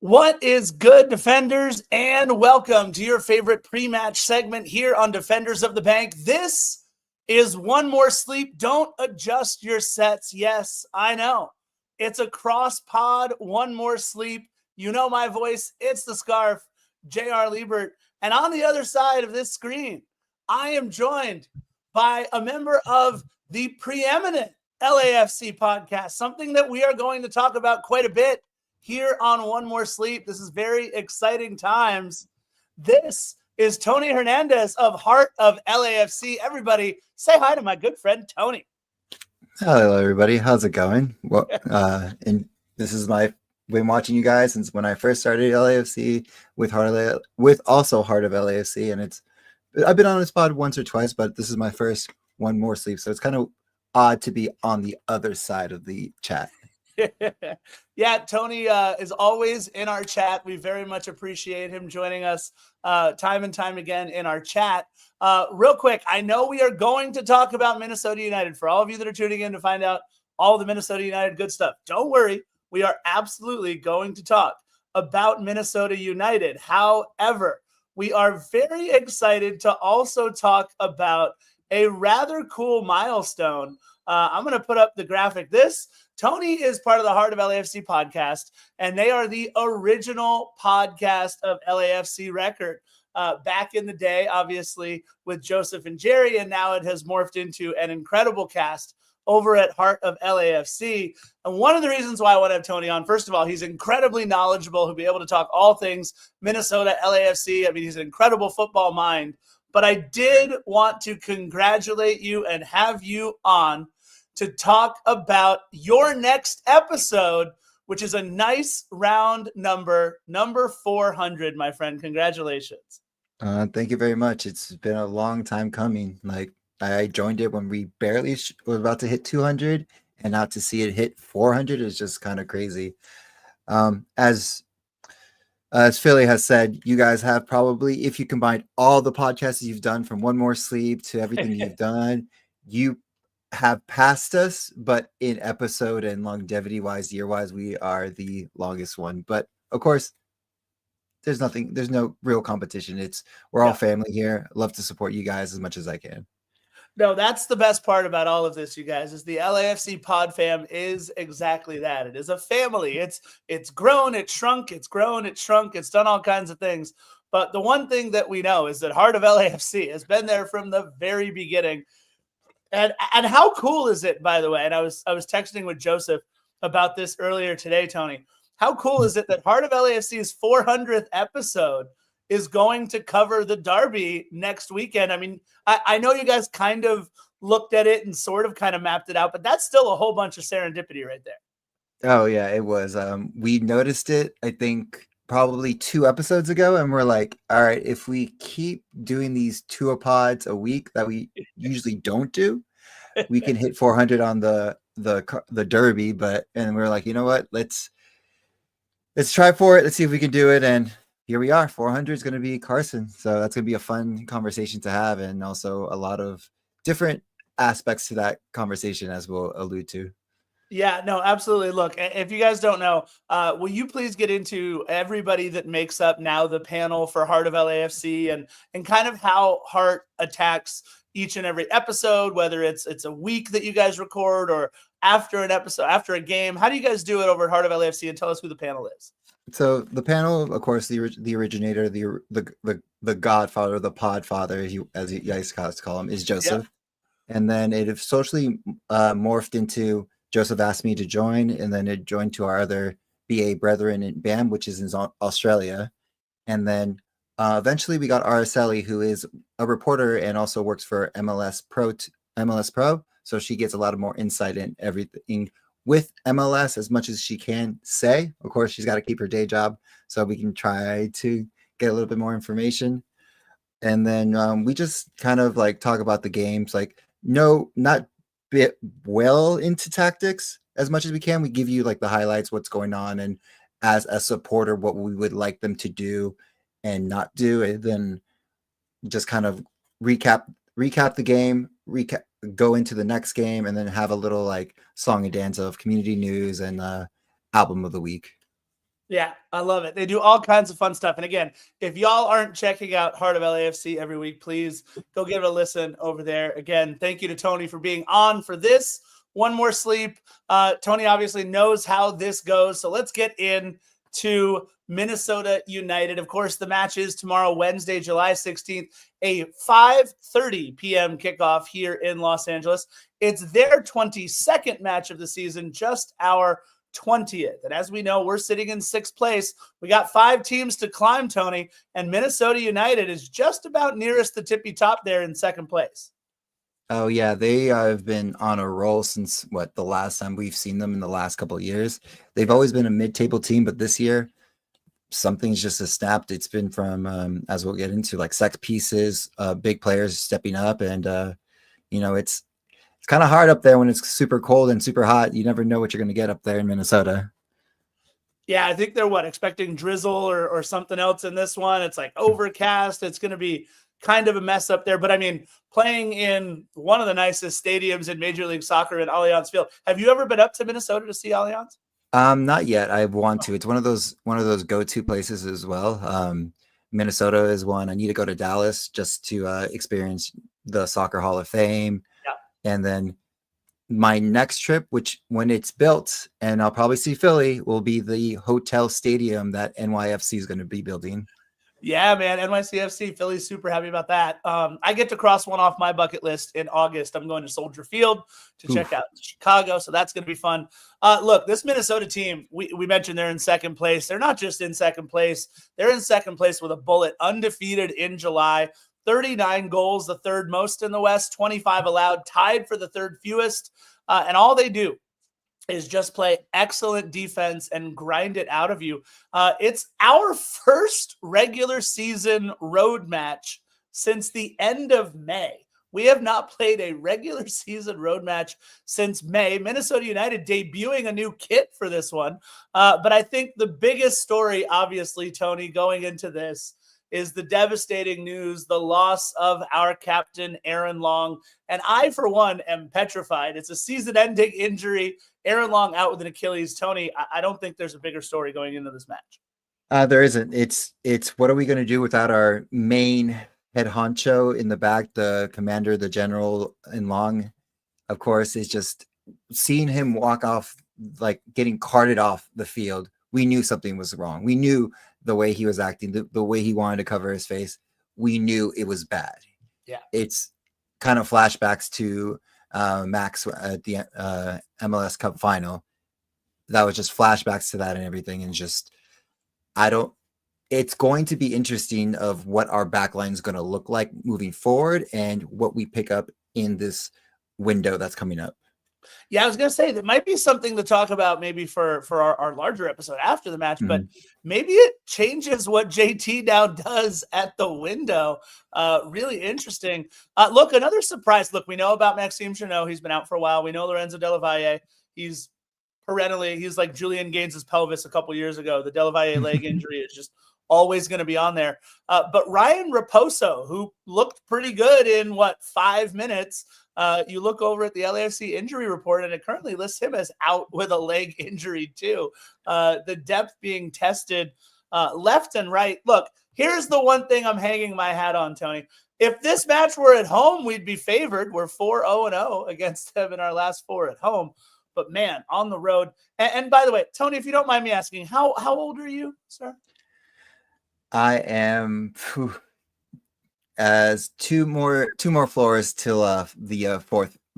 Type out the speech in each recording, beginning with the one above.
What is good, defenders, and welcome to your favorite pre-match segment here on Defenders of the Bank. This is One More Sleep. Don't adjust your sets. Yes, I know. It's a cross pod, One More Sleep. You know my voice. It's the Scarf, J.R. Liebert. And on the other side of this screen, I am joined by a member of the preeminent LAFC podcast, something that we are going to talk about quite a bit here on One More Sleep. This is very exciting times. This is Tony Hernandez of Heart of LAFC. Everybody say hi to my good friend, Tony. Hello, everybody. How's it going? Well, and this is been watching you guys since when I first started LAFC with Heart of LAFC, and I've been on this pod once or twice, but this is my first One More Sleep, so it's kind of odd to be on the other side of the chat. Yeah, Tony is always in our chat. We very much appreciate him joining us time and time again in our chat. Real quick, I know we are going to talk about Minnesota United. For all of you that are tuning in to find out all the Minnesota United good stuff, don't worry. We are absolutely going to talk about Minnesota United. However, we are very excited to also talk about a rather cool milestone. I'm going to put up the graphic. Tony is part of the Heart of LAFC podcast, and they are the original podcast of LAFC Record. Back in the day, obviously, with Joseph and Jerry, and now it has morphed into an incredible cast over at Heart of LAFC. And one of the reasons why I want to have Tony on, first of all, he's incredibly knowledgeable. He'll be able to talk all things Minnesota, LAFC. I mean, he's an incredible football mind. But I did want to congratulate you and have you on to talk about your next episode, which is a nice round number 400, my friend. Congratulations. Thank you very much. It's been a long time coming. Like, I joined it when we barely were about to hit 200, and now to see it hit 400 is just kind of crazy. As Philly has said, you guys have probably, if you combine all the podcasts you've done from One More Sleep to everything you've done, you have passed us, but in episode and longevity wise, year wise, we are the longest one. But of course, there's no real competition. We're all family here. Love to support you guys as much as I can. No, that's the best part about all of this, you guys, is the LAFC pod fam is exactly that. It is a family. It's grown, it's shrunk, it's grown, it's shrunk, it's done all kinds of things. But the one thing that we know is that Heart of LAFC has been there from the very beginning. And how cool is it, by the way? And I was texting with Joseph about this earlier today, Tony. How cool is it that Heart of LAFC's 400th episode is going to cover the derby next weekend? I mean, I know you guys kind of looked at it and sort of kind of mapped it out, but that's still a whole bunch of serendipity right there. Oh, yeah, it was. We noticed it, I think, probably 2 episodes ago, and we're like, all right, if we keep doing these tour-pods a week that we usually don't do, we can hit 400 on the derby. And we're like, you know what, let's try for it. Let's see if we can do it. And here we are. 400 is going to be Carson, so that's going to be a fun conversation to have, and also a lot of different aspects to that conversation, as we'll allude to. Yeah, no, absolutely. Look, if you guys don't know, will you please get into everybody that makes up now the panel for Heart of LAFC and kind of how Heart attacks each and every episode, whether it's a week that you guys record or after an episode, after a game. How do you guys do it over at Heart of LAFC? And tell us who the panel is. So the panel, of course, the originator, the godfather, the podfather, as you guys call him, is Joseph. Yeah. And then it socially morphed into Joseph asked me to join, and then it joined to our other BA brethren in BAM, which is in Australia. And then eventually we got Araceli, who is a reporter and also works for MLS Pro. So she gets a lot of more insight in everything with MLS as much as she can say. Of course, she's got to keep her day job, so we can try to get a little bit more information. And then we just kind of like talk about the games, like not bit well into tactics as much as we can. We give you like the highlights, what's going on, and as a supporter, what we would like them to do and not do, and then just kind of recap the game, go into the next game, and then have a little like song and dance of community news and album of the week. Yeah, I love it. They do all kinds of fun stuff. And again, if y'all aren't checking out Heart of LAFC every week, please go give it a listen over there. Again, thank you to Tony for being on for this One More Sleep. Tony obviously knows how this goes. So let's get into Minnesota United. Of course, the match is tomorrow, Wednesday, July 16th, a 5:30 p.m. kickoff here in Los Angeles. It's their 22nd match of the season, just our 20th. And as we know, we're sitting in 6th place. We got 5 teams to climb, Tony, and Minnesota United is just about nearest the tippy top there in 2nd place. Oh yeah, they have been on a roll since the last time we've seen them in the last couple of years. They've always been a mid-table team, but this year something's just snapped. It's been from, as we'll get into, like set pieces, big players stepping up, and it's kind of hard up there when it's super cold and super hot. You never know what you're going to get up there in Minnesota. Yeah, I think they're expecting drizzle or something else in this one. It's like overcast. It's going to be kind of a mess up there. But I mean, playing in one of the nicest stadiums in Major League Soccer at Allianz Field. Have you ever been up to Minnesota to see Allianz? Not yet. I want to. It's one of those go-to places as well. Minnesota is one. I need to go to Dallas just to experience the Soccer Hall of Fame. Yeah. And then my next trip, which when it's built, and I'll probably see Philly, will be the hotel stadium that NYFC is going to be building. Yeah, man. NYCFC, Philly's super happy about that. I get to cross one off my bucket list in August. I'm going to Soldier Field to check out Chicago, so that's going to be fun. Look, this Minnesota team, we mentioned they're in 2nd place. They're not just in 2nd place. They're in 2nd place with a bullet, undefeated in July. 39 goals, the 3rd most in the West, 25 allowed, tied for the 3rd fewest. And all they do is just play excellent defense and grind it out of you. It's our first regular season road match since the end of May. We have not played a regular season road match since May. Minnesota United debuting a new kit for this one. But I think the biggest story, obviously, Tony, going into this is the devastating news, the loss of our captain, Aaron Long. And I, for one, am petrified. It's a season-ending injury. Aaron Long out with an Achilles. Tony, I don't think there's a bigger story going into this match. There isn't. It's what are we going to do without our main head honcho in the back, the commander, the general in Long? Of course, it's just seeing him walk off, like getting carted off the field. We knew something was wrong. We knew the way he was acting, the way he wanted to cover his face. We knew it was bad. Yeah. It's kind of flashbacks to Max at the MLS Cup final. That was just flashbacks to that and everything. And just, it's going to be interesting of what our backline is going to look like moving forward and what we pick up in this window that's coming up. Yeah, I was going to say that might be something to talk about maybe for our larger episode after the match, but maybe it changes what JT now does at the window. Really interesting. Look, another surprise. Look, we know about Maxime Chanot. He's been out for a while. We know Lorenzo Della Valle. He's like Julian Gaines's pelvis a couple years ago. The Della Valle leg injury is just always going to be on there. But Ryan Raposo, who looked pretty good in 5 minutes, you look over at the LAFC injury report, and it currently lists him as out with a leg injury too. The depth being tested left and right. Look, here's the one thing I'm hanging my hat on, Tony. If this match were at home, we'd be favored. We're 4-0-0 against them in our last 4 at home. But man, on the road. And by the way, Tony, if you don't mind me asking, how old are you, sir? I am as two more floors till the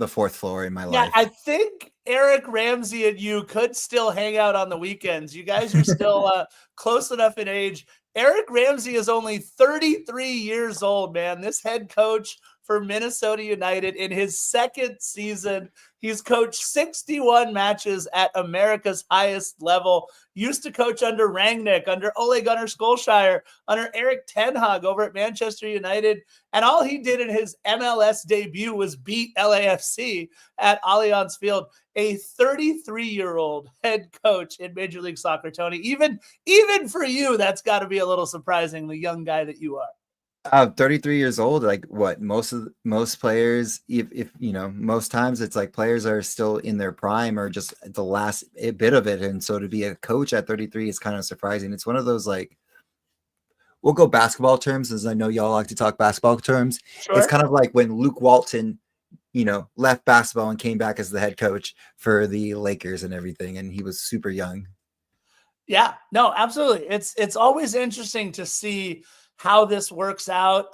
fourth floor in my life. I think Eric Ramsey and you could still hang out on the weekends. You guys are still close enough in age. Eric Ramsey is only 33 years old, man. This head coach for Minnesota United in his 2nd season. He's coached 61 matches at America's highest level. Used to coach under Rangnick, under Ole Gunnar Solskjaer, under Eric Ten Hag over at Manchester United. And all he did in his MLS debut was beat LAFC at Allianz Field. A 33-year-old head coach in Major League Soccer, Tony. Even for you, that's got to be a little surprising, the young guy that you are. 33 years old, like what most players, if most times it's like players are still in their prime or just the last bit of it. And so to be a coach at 33 is kind of surprising. It's one of those, like, we'll go basketball terms, as I know y'all like to talk basketball terms. It's Sure. kind of like when Luke Walton, left basketball and came back as the head coach for the Lakers and everything. And he was super young. Yeah, no, absolutely. It's always interesting to see how this works out.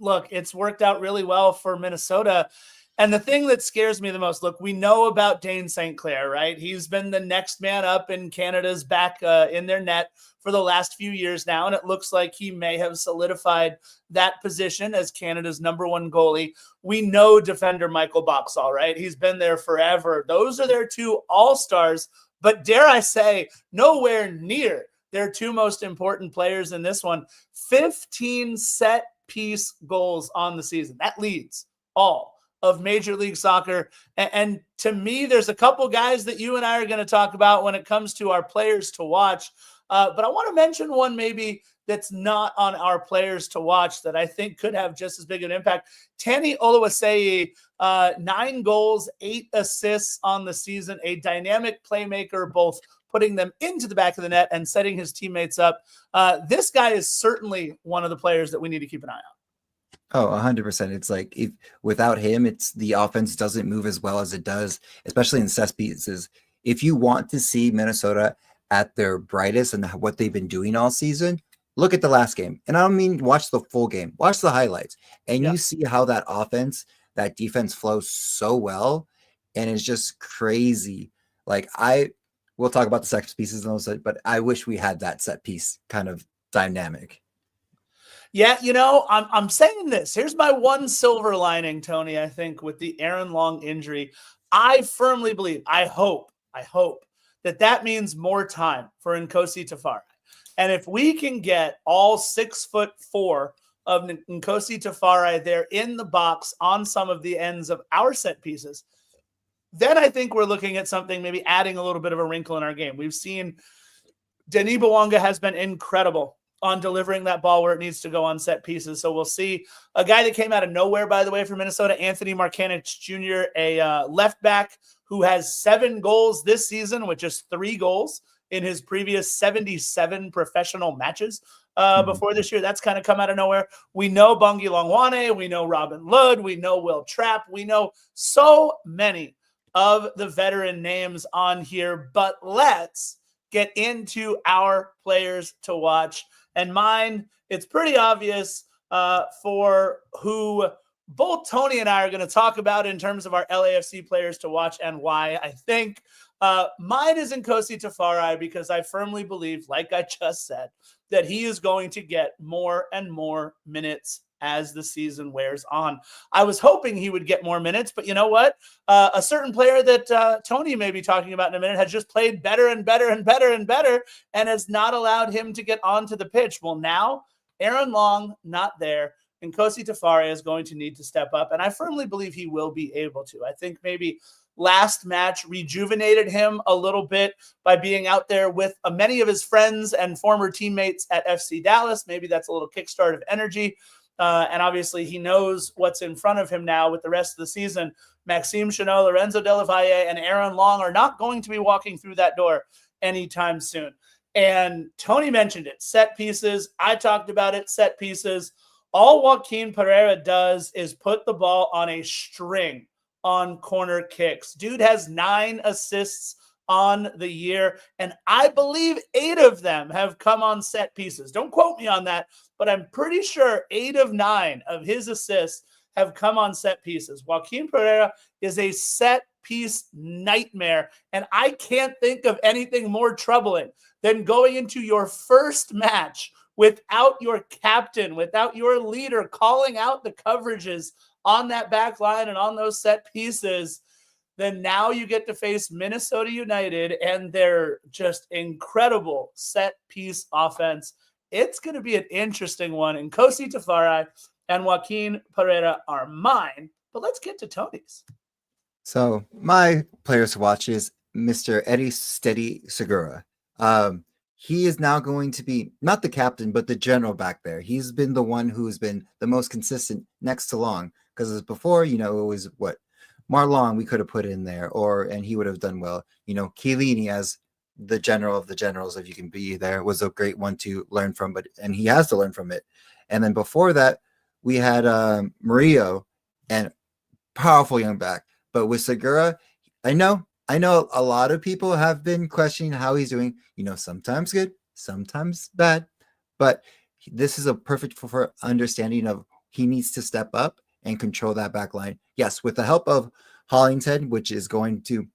Look, it's worked out really well for Minnesota. And the thing that scares me the most, look, we know about Dane St. Clair, right? He's been the next man up in Canada's back in their net for the last few years now. And it looks like he may have solidified that position as Canada's number one goalie. We know defender Michael Boxall, right? He's been there forever. Those are their two all-stars. But dare I say, nowhere near their two most important players in this one. 15 set piece goals on the season. That leads all of Major League Soccer. And to me, there's a couple guys that you and I are going to talk about when it comes to our players to watch. But I want to mention one maybe that's not on our players to watch that I think could have just as big an impact. Tani Oluwaseyi, 9 goals, 8 assists on the season, a dynamic playmaker, both putting them into the back of the net and setting his teammates up. This guy is certainly one of the players that we need to keep an eye on. Oh, 100%. It's like, if without him, it's the offense doesn't move as well as it does, especially in set pieces. If you want to see Minnesota at their brightest and what they've been doing all season, look at the last game. And I don't mean watch the full game, watch the highlights. And you see how that defense flows so well. And it's just crazy. Like, we'll talk about the set pieces and all that, but I wish we had that set piece kind of dynamic. Yeah, I'm saying this. Here's my one silver lining, Tony, I think, with the Aaron Long injury. I firmly believe, I hope that means more time for Nkosi Tafari. And if we can get all 6'4" of Nkosi Tafari there in the box on some of the ends of our set pieces, then I think we're looking at something, maybe adding a little bit of a wrinkle in our game. We've seen Denis Bouanga has been incredible on delivering that ball where it needs to go on set pieces. So we'll see a guy that came out of nowhere, by the way, for Minnesota, Anthony Markanich Jr., a left back who has 7 goals this season with just 3 goals in his previous 77 professional matches before this year. That's kind of come out of nowhere. We know Bongi Longwane. We know Robin Ludd. We know Will Trapp. We know so many of the veteran names on here. But let's get into our players to watch. And mine, it's pretty obvious for who both Tony and I are going to talk about in terms of our LAFC players to watch and why. I think mine is Nkosi Tafari because I firmly believe, like I just said, that he is going to get more and more minutes as the season wears on. I was hoping he would get more minutes, but you know what? A certain player that Tony may be talking about in a minute has just played better and better and better and better and has not allowed him to get onto the pitch. Well, now Aaron Long not there. Nkosi Tafari is going to need to step up, and I firmly believe he will be able to. I think maybe last match rejuvenated him a little bit by being out there with many of his friends and former teammates at FC Dallas. Maybe that's a little kickstart of energy. And obviously he knows what's in front of him now with the rest of the season. Maxime Chanot, Lorenzo Della Valle, and Aaron Long are not going to be walking through that door anytime soon. And Tony mentioned it, set pieces. I talked about it, set pieces. All Joaquin Pereira does is put the ball on a string on corner kicks. Dude has 9 assists on the year, and I believe 8 of them have come on set pieces. Don't quote me on that, but I'm pretty sure 8 of 9 of his assists have come on set pieces. Joaquin Pereira is a set piece nightmare, and I can't think of anything more troubling than going into your first match without your captain, without your leader calling out the coverages on that back line and on those set pieces. Then now you get to face Minnesota United and their just incredible set piece offense. It's going to be an interesting one. And Nkosi Tafari and Joaquin Pereira are mine, but let's get to Tony's. So my players to watch is Mr. Eddie Steady Segura. he is now going to be not the captain, but the general back there. He's been the one who's been the most consistent next to Long, because before, it was what Marlon we could have put in there, and he would have done well. Chiellini as the general of the generals, if you can be there, was a great one to learn from, and he has to learn from it. And then before that, we had Murillo and powerful young back. But with Segura, I know a lot of people have been questioning how he's doing. Sometimes good, sometimes bad. But this is a perfect for understanding of he needs to step up and control that back line. Yes, with the help of Hollingshead, which is going to,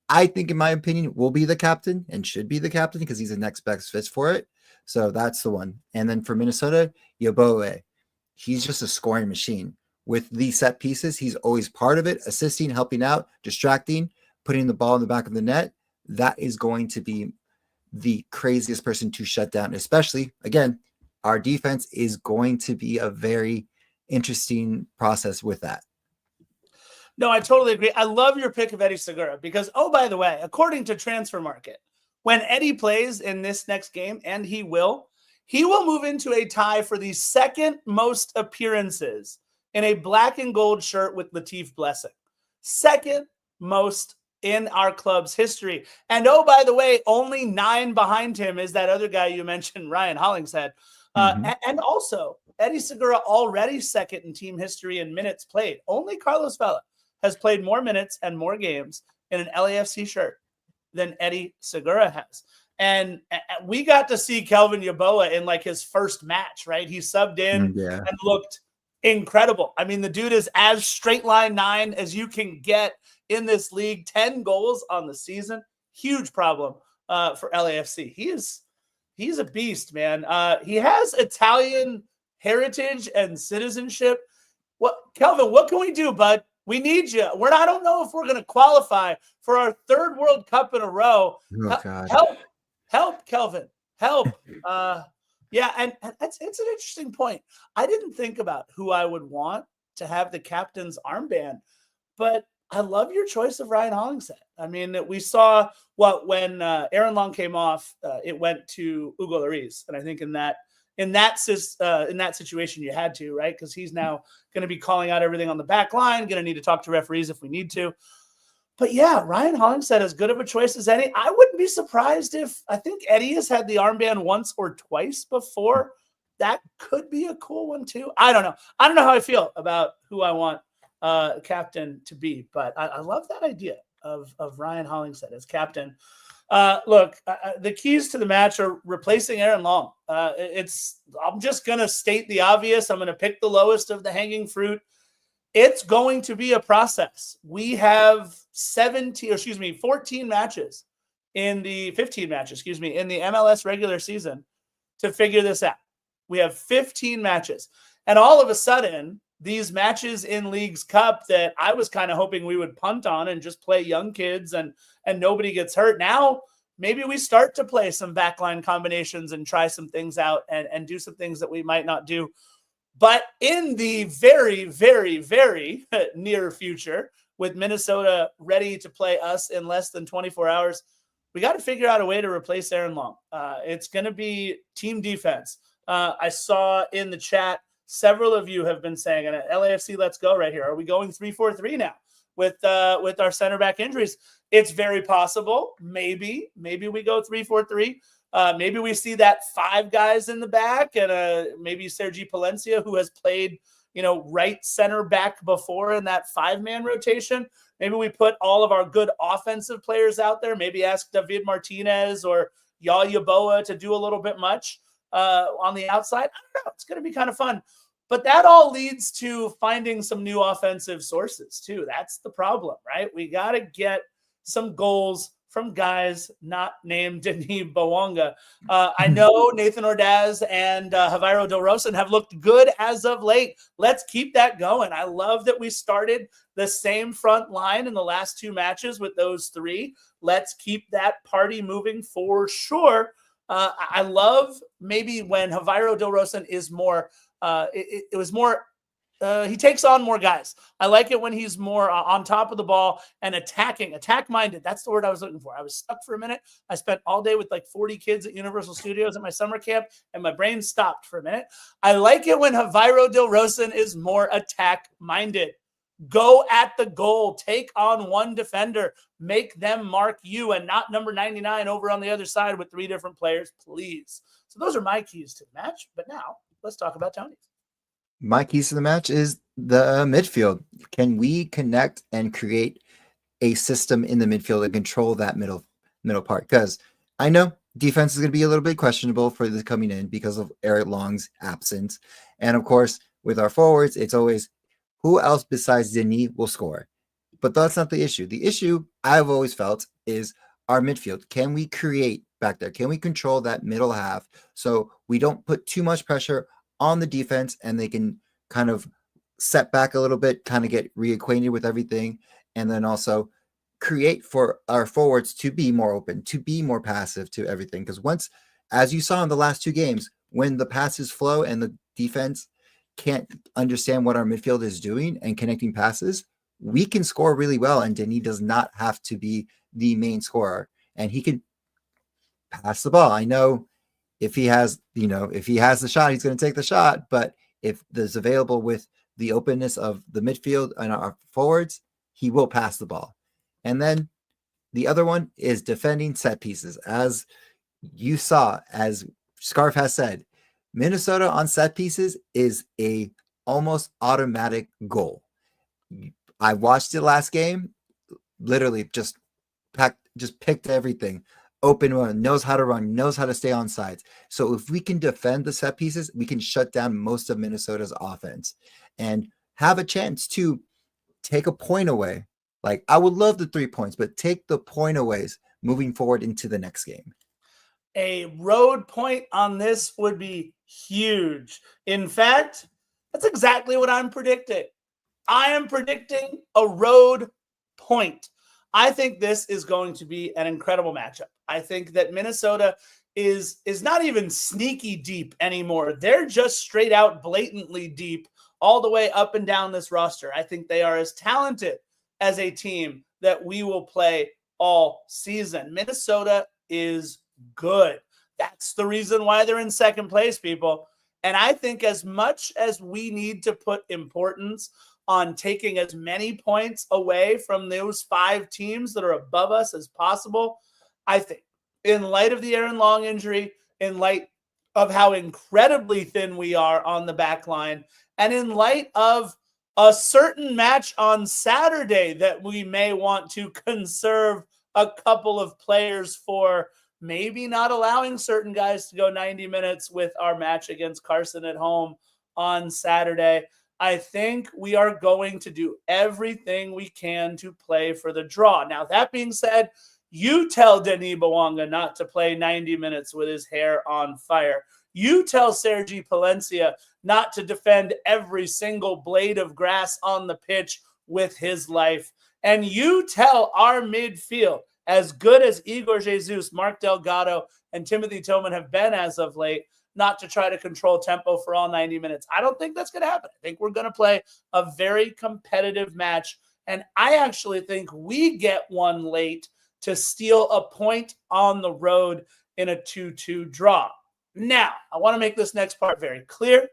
I think, in my opinion, will be the captain and should be the captain because he's the next best fit for it. So that's the one. And then for Minnesota, Yeboah. He's just a scoring machine. With these set pieces, he's always part of it, assisting, helping out, distracting, putting the ball in the back of the net. That is going to be the craziest person to shut down, especially, again, our defense is going to be a very interesting process with that. No, I totally agree. I love your pick of Eddie Segura because, oh, by the way, according to Transfer Market, when Eddie plays in this next game, and he will move into a tie for the second most appearances in a black and gold shirt with Latif Blessing. Second most in our club's history. And, oh, by the way, only 9 behind him is that other guy you mentioned, Ryan Hollingshead. And also, Eddie Segura already second in team history in minutes played. Only Carlos Vela has played more minutes and more games in an LAFC shirt than Eddie Segura has. And we got to see Kelvin Yeboah in like his first match, right? He subbed in and looked incredible. I mean, the dude is as straight line 9 as you can get in this league. 10 goals on the season. Huge problem for LAFC. He's a beast, man. He has Italian heritage and citizenship. Kelvin, what can we do, bud? We need you. I don't know if we're going to qualify for our 3rd World Cup in a row. Oh, God. Help, Kelvin. Help. Yeah, and it's an interesting point. I didn't think about who I would want to have the captain's armband, but I love your choice of Ryan Hollingshead. I mean, we saw when Aaron Long came off, it went to Hugo Lloris, and I think in that situation you had to, right? Because he's now going to be calling out everything on the back line, going to need to talk to referees if we need to. But yeah, Ryan Hollingshead, as good of a choice as any. I wouldn't be surprised if, I think Eddie has had the armband once or twice before. That could be a cool one too. I don't know. I don't know how I feel about who I want captain to be, but I love that idea of Ryan Hollingshead as captain. Look, the keys to the match are replacing Aaron Long. I'm just going to state the obvious. I'm going to pick the lowest of the hanging fruit. It's going to be a process. We have 15 matches in the MLS regular season to figure this out. We have 15 matches. And all of a sudden, these matches in Leagues Cup that I was kind of hoping we would punt on and just play young kids and nobody gets hurt. Now, maybe we start to play some backline combinations and try some things out and do some things that we might not do. But in the very, very, very near future, with Minnesota ready to play us in less than 24 hours, we got to figure out a way to replace Aaron Long. It's going to be team defense. I saw in the chat, several of you have been saying, and LAFC, let's go right here. Are we going 3-4-3 now with our center back injuries? It's very possible. Maybe we go 3-4-3. Maybe we see that 5 guys in the back and maybe Sergi Palencia, who has played, right center back before in that 5-man rotation. Maybe we put all of our good offensive players out there. Maybe ask David Martinez or Yeboah to do a little bit much on the outside. I don't know. It's going to be kind of fun. But that all leads to finding some new offensive sources too. That's the problem, right? We got to get some goals from guys not named Denis Bouanga. I know Nathan Ordaz and Javier Del Rosa have looked good as of late. Let's keep that going. I love that we started the same front line in the last 2 matches with those 3. Let's keep that party moving for sure. I love maybe when Javier Del Rosa is more, it was more he takes on more guys. I like it when he's more on top of the ball and attack-minded. That's the word I was looking for. I was stuck for a minute. I spent all day with like 40 kids at Universal Studios at my summer camp, and my brain stopped for a minute. I like it when Javier Del Rosen is more attack-minded. Go at the goal. Take on one defender. Make them mark you and not number 99 over on the other side with 3 different players, please. So those are my keys to the match. But now let's talk about Tony's. My keys to the match is the midfield. Can we connect and create a system in the midfield and control that middle part? Because I know defense is going to be a little bit questionable for this coming in because of Eric Long's absence. And of course, with our forwards, it's always who else besides Denis will score. But that's not the issue. The issue I've always felt is our midfield. Can we create back there? Can we control that middle half so we don't put too much pressure on the defense and they can kind of set back a little bit, kind of get reacquainted with everything, and then also create for our forwards to be more open, to be more passive to everything. Because once, as you saw in the last 2 games, when the passes flow and the defense can't understand what our midfield is doing and connecting passes, we can score really well. And Denis does not have to be the main scorer, and he can pass the ball. I know if he has the shot, he's going to take the shot. But if there's available with the openness of the midfield and our forwards, he will pass the ball. And then the other one is defending set pieces. As you saw, as Scarf has said, Minnesota on set pieces is a almost automatic goal. I watched it last game, literally just picked everything. Open run, knows how to run, knows how to stay on sides. So if we can defend the set pieces, we can shut down most of Minnesota's offense and have a chance to take a point away. Like, I would love the 3 points, but take the point aways moving forward into the next game. A road point on this would be huge. In fact, that's exactly what I'm predicting. I am predicting a road point. I think this is going to be an incredible matchup. I think that Minnesota is not even sneaky deep anymore. They're just straight out blatantly deep all the way up and down this roster. I think they are as talented as a team that we will play all season. Minnesota is good. That's the reason why they're in second place, people. And I think as much as we need to put importance on taking as many points away from those 5 teams that are above us as possible, I think in light of the Aaron Long injury, in light of how incredibly thin we are on the back line, and in light of a certain match on Saturday that we may want to conserve a couple of players for, maybe not allowing certain guys to go 90 minutes with our match against Carson at home on Saturday, I think we are going to do everything we can to play for the draw. Now, that being said, you tell Denis Bouanga not to play 90 minutes with his hair on fire. You tell Sergi Palencia not to defend every single blade of grass on the pitch with his life. And you tell our midfield, as good as Igor Jesus, Mark Delgado, and Timothy Tillman have been as of late, not to try to control tempo for all 90 minutes. I don't think that's going to happen. I think we're going to play a very competitive match. And I actually think we get one late to steal a point on the road in a 2-2 draw. Now, I want to make this next part very clear.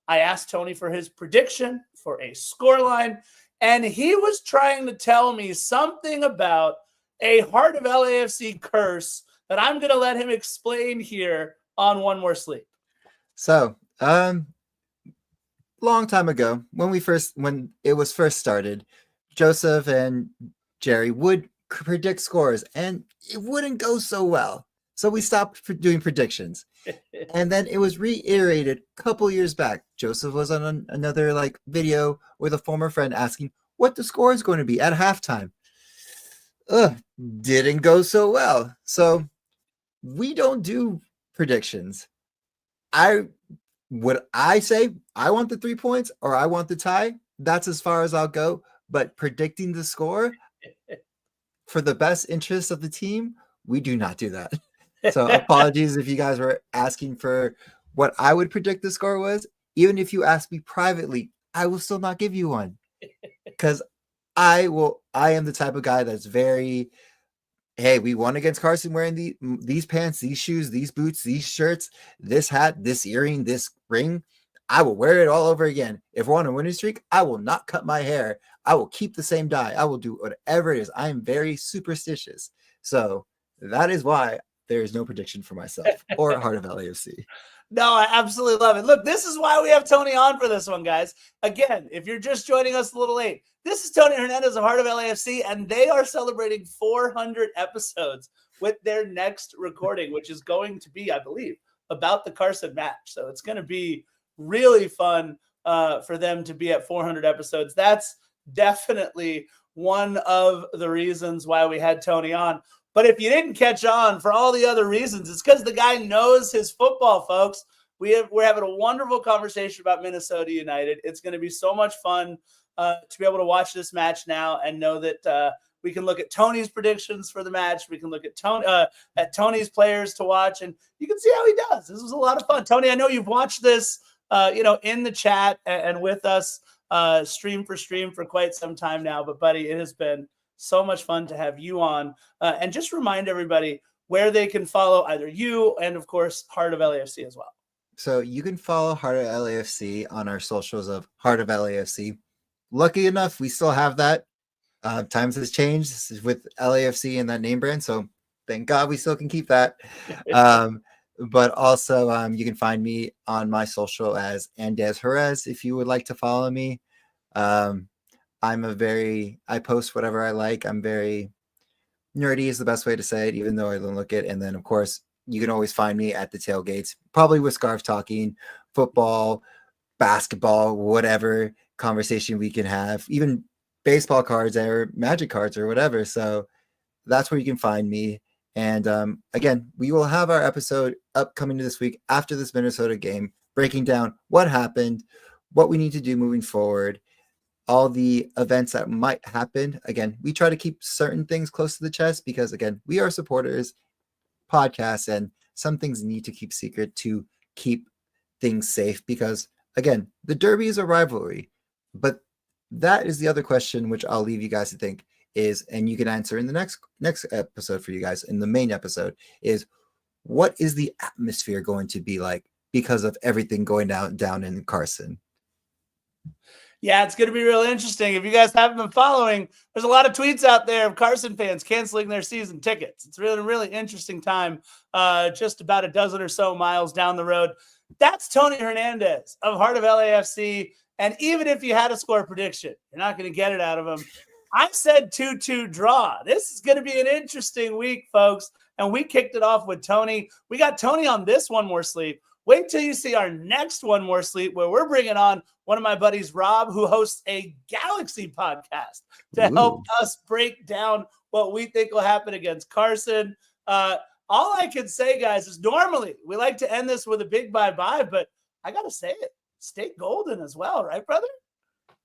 I asked Tony for his prediction for a scoreline, and he was trying to tell me something about a Heart of LAFC curse that I'm going to let him explain here on One More Sleep. So, long time ago, when it was first started, Joseph and Jerry would predict scores, and it wouldn't go so well. So we stopped doing predictions. And then it was reiterated a couple years back. Joseph was on another video with a former friend asking what the score is going to be at halftime. Didn't go so well. So we don't do predictions. Would I say I want the 3 points or I want the tie? That's as far as I'll go. But predicting the score for the best interest of the team, we do not do that. So apologies if you guys were asking for what I would predict the score was. Even if you asked me privately, I will still not give you one because I am the type of guy that's very, hey, we won against Carson wearing these pants, these shoes, these boots, these shirts, this hat, this earring, this ring. I will wear it all over again. If we're on a winning streak, I will not cut my hair. I will keep the same dye. I will do whatever it is. I am very superstitious. So that is why there is no prediction for myself or Heart of LAFC. No, I absolutely love it. Look, this is why we have Tony on for this one, guys. Again, if you're just joining us a little late, this is Tony Hernandez of Heart of LAFC, and they are celebrating 400 episodes with their next recording, which is going to be, I believe, about the Carson match. So it's going to be really fun for them to be at 400 episodes. That's definitely one of the reasons why we had Tony on. But if you didn't catch on for all the other reasons, it's because the guy knows his football, folks. We're having a wonderful conversation about Minnesota United. It's going to be so much fun to be able to watch this match now and know that we can look at Tony's predictions for the match. We can look at Tony's players to watch, and you can see how he does. This was a lot of fun. Tony, I know you've watched this, in the chat and with us stream for quite some time now. But, buddy, it has been so much fun to have you on. And just remind everybody where they can follow either you and, of course, Heart of LAFC as well. So you can follow Heart of LAFC on our socials of Heart of LAFC. Lucky enough, we still have that. Times has changed with LAFC and that name brand, so thank God we still can keep that. But also, you can find me on my social as Andez Jerez if you would like to follow me. I post whatever I like. I'm very nerdy is the best way to say it, even though I don't look it. And then, of course, you can always find me at the tailgates, probably with Scarf talking football, basketball, whatever conversation we can have, even baseball cards or Magic cards or whatever. So that's where you can find me. And again, we will have our episode upcoming this week after this Minnesota game, breaking down what happened, what we need to do moving forward, all the events that might happen. Again, we try to keep certain things close to the chest because, again, we are supporters podcasts, and some things need to keep secret to keep things safe because, again, the Derby is a rivalry. But that is the other question, which I'll leave you guys to think is, and you can answer in the next episode for you guys in the main episode, is what is the atmosphere going to be like because of everything going down in Carson? Yeah, it's going to be real interesting. If you guys haven't been following, there's a lot of tweets out there of Carson fans canceling their season tickets. It's really, really interesting time, just about a dozen or so miles down the road. That's Tony Hernandez of Heart of LAFC. And even if you had a score prediction, you're not going to get it out of him. I said 2-2 draw. This is going to be an interesting week, folks. And we kicked it off with Tony. We got Tony on this One More Sleep. Wait till you see our next One More Sleep, where we're bringing on one of my buddies, Rob, who hosts a Galaxy podcast to help us break down what we think will happen against Carson. All I can say, guys, is normally we like to end this with a big bye-bye, but I got to say it. Stay golden as well, right, brother?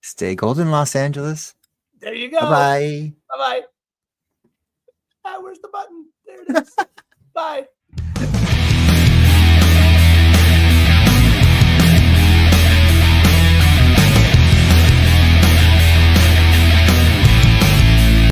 Stay golden, Los Angeles. There you go. Bye-bye. Bye-bye. Where's the button? There it is. Bye.